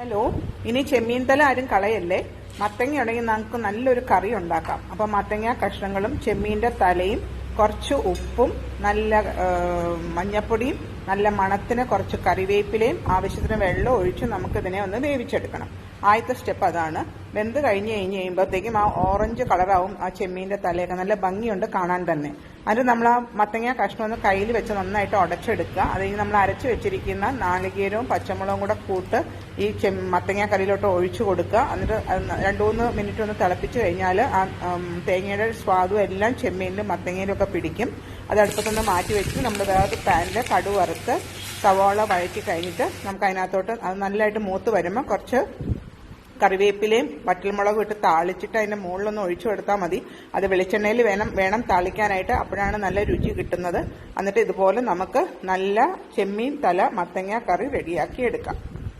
Hello, ഇനി ചെമ്മീൻ തല ആരും കളയല്ലേ. മത്തങ്ങ ഉണ്ടെങ്കിൽ നമുക്ക് നല്ലൊരു കറി ഉണ്ടാക്കാം. അപ്പം മത്തങ്ങ കഷ്ണങ്ങളും ചെമ്മീൻ്റെ തലയും കുറച്ച് ഉപ്പും നല്ല മഞ്ഞപ്പൊടിയും നല്ല മണത്തിന് കുറച്ച് കറിവേപ്പിലയും ആവശ്യത്തിന് വെള്ളം ഒഴിച്ച് നമുക്കിതിനെ ഒന്ന് വേവിച്ചെടുക്കണം. ആദ്യത്തെ സ്റ്റെപ്പ് അതാണ്. വെന്ത് കഴിഞ്ഞ് കഴിയുമ്പോഴത്തേക്കും ആ ഓറഞ്ച് കളറാവും ആ ചെമ്മീൻ്റെ തലയൊക്കെ. നല്ല ഭംഗിയുണ്ട് കാണാൻ തന്നെ. അത് നമ്മൾ ആ മത്തങ്ങ കഷ്ണം ഒന്ന് കയ്യിൽ വെച്ച് നന്നായിട്ട് ഉടച്ചെടുക്കുക. അത് കഴിഞ്ഞ് നമ്മൾ അരച്ച് വെച്ചിരിക്കുന്ന നാളികേരവും പച്ചമുളകും കൂടെ കൂട്ട് ഈ മത്തങ്ങ കറിയിലോട്ട് ഒഴിച്ചു കൊടുക്കുക. എന്നിട്ട് 2-3 മിനിറ്റ് ഒന്ന് തിളപ്പിച്ച് കഴിഞ്ഞാൽ ആ തേങ്ങയുടെ സ്വാദും എല്ലാം ചെമ്മീനിലും മത്തങ്ങയിലും ഒക്കെ പിടിക്കും. അത് അടുപ്പത്തൊന്ന് മാറ്റി വെച്ച് നമ്മൾ വേറെ പാനിൽ കടുക് വറുത്ത് സവാള വഴറ്റി കഴിഞ്ഞിട്ട് നമുക്ക് അതിനകത്തോട്ട് അത് നല്ലതായിട്ട് മൂത്ത് വരുമ്പോൾ കുറച്ച് കറിവേപ്പിലയും വറ്റൽമുളകും ഇട്ട് താളിച്ചിട്ട് അതിൻ്റെ മുകളിലൊന്ന് ഒഴിച്ചു കൊടുത്താൽ മതി. അത് വെളിച്ചെണ്ണയിൽ വേണം താളിക്കാനായിട്ട്. അപ്പോഴാണ് നല്ല രുചി കിട്ടുന്നത്. എന്നിട്ട് ഇതുപോലെ നമുക്ക് നല്ല ചെമ്മീൻ തല മത്തങ്ങ കറി റെഡിയാക്കി എടുക്കാം.